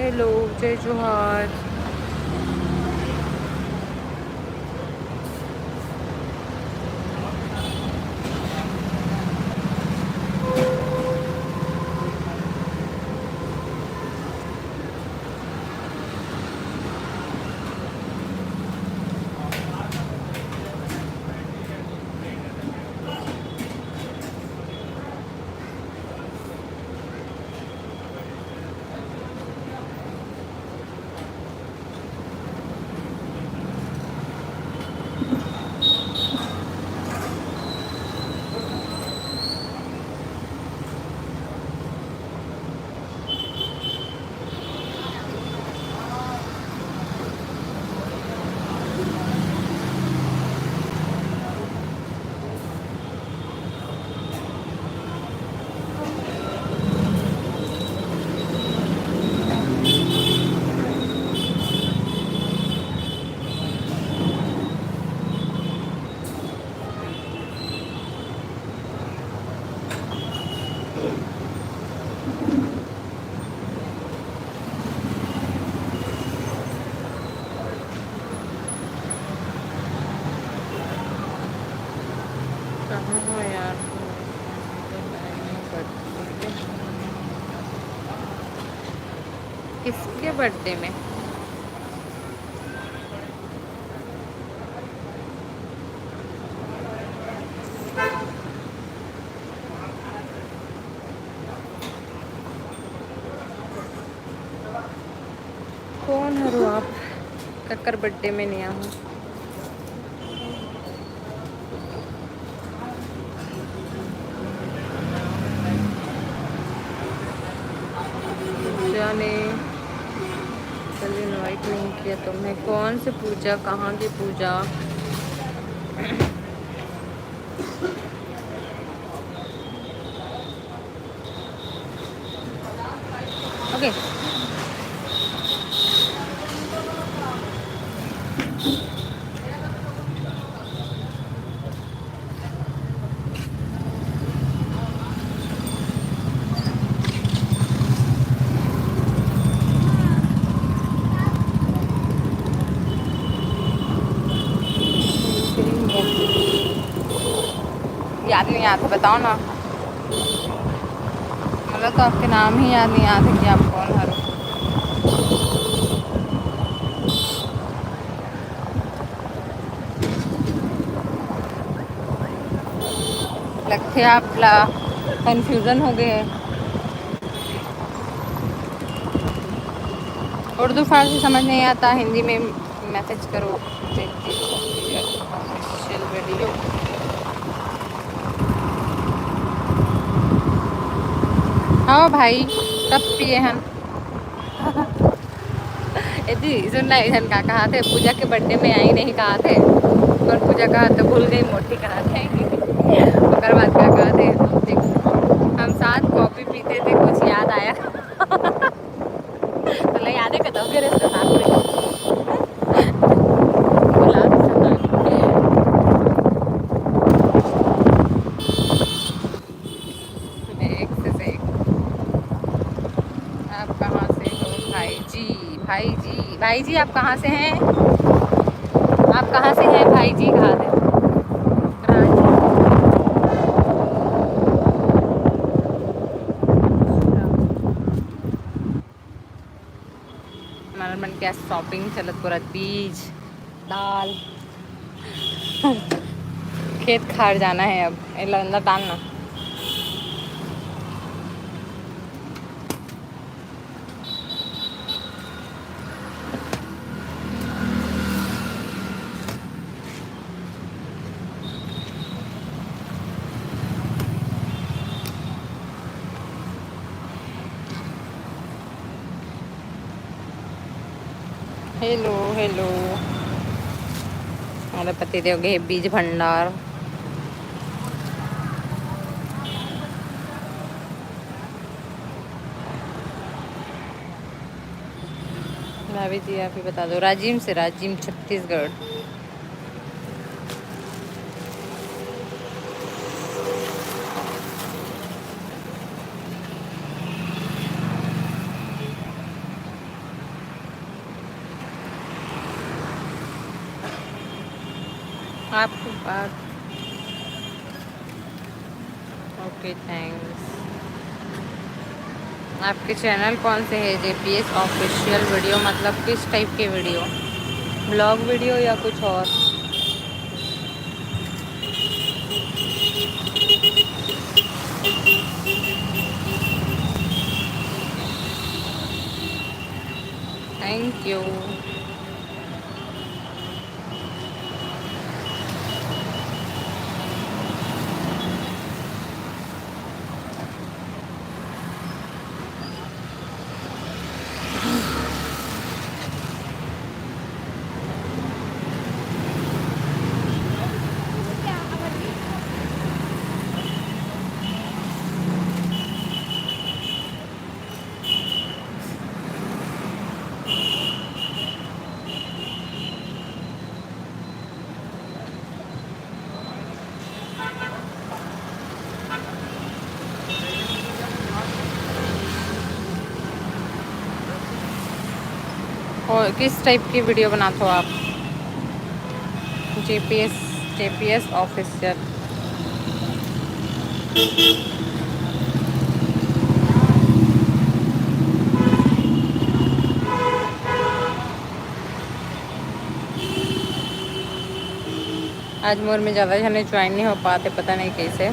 Hello, जय जोहार। कहाँ हो यार? किसके बर्थडे में? कौन हो आप? कक्कर बर्थडे में नहीं आऊँ। जाने कल इनवाइट नहीं किया तुमने। कौन से पूजा? कहाँ की पूजा? ओके। याद नहीं आता, बताओ ना। मतलब तो आपके नाम ही याद नहीं आते कि आप कौन हो। लगते आप कंफ्यूजन हो गए। उर्दू फारसी समझ नहीं आता, हिंदी में मैसेज करो। Official video. हाँ भाई, कब पिए हैं? जी सुनना, इधर का कहा थे पूजा के बर्थडे में आई नहीं, कहा थे। और पूजा कहा तो भूल गई, मोटी कहा थे। ओकर बाद क्या कहा थे? हम साथ कॉफी पीते थे, कुछ याद आया। तो ले याद है कि तो फिर इसके साथ में बुला भी सकता है। एक से एक। आप कहाँ से हो भाई जी? भाई जी, भाई जी आप कहाँ से हैं? आप कहाँ से हैं भाई जी? कहा थे हमारा मन क्या शॉपिंग चलत पूरा बीज दाल। खेत खार जाना है अब, अंदर डालना। Hello hello. हमारे पति देव गए बीज भंडार। भाभी जी आप ही बता दो। राजिम से, राजिम छत्तीसगढ़। आपको बात। Okay thanks. आपके चैनल कौन से है? जेपीएस ऑफिशियल वीडियो मतलब किस टाइप के वीडियो? ब्लॉग वीडियो या कुछ और? Thank you. और किस टाइप की वीडियो बनाते हो आप? JPS JPS official. आज मोर में ज़्यादा जने ज्वाइन नहीं हो पाते, पता नहीं कैसे।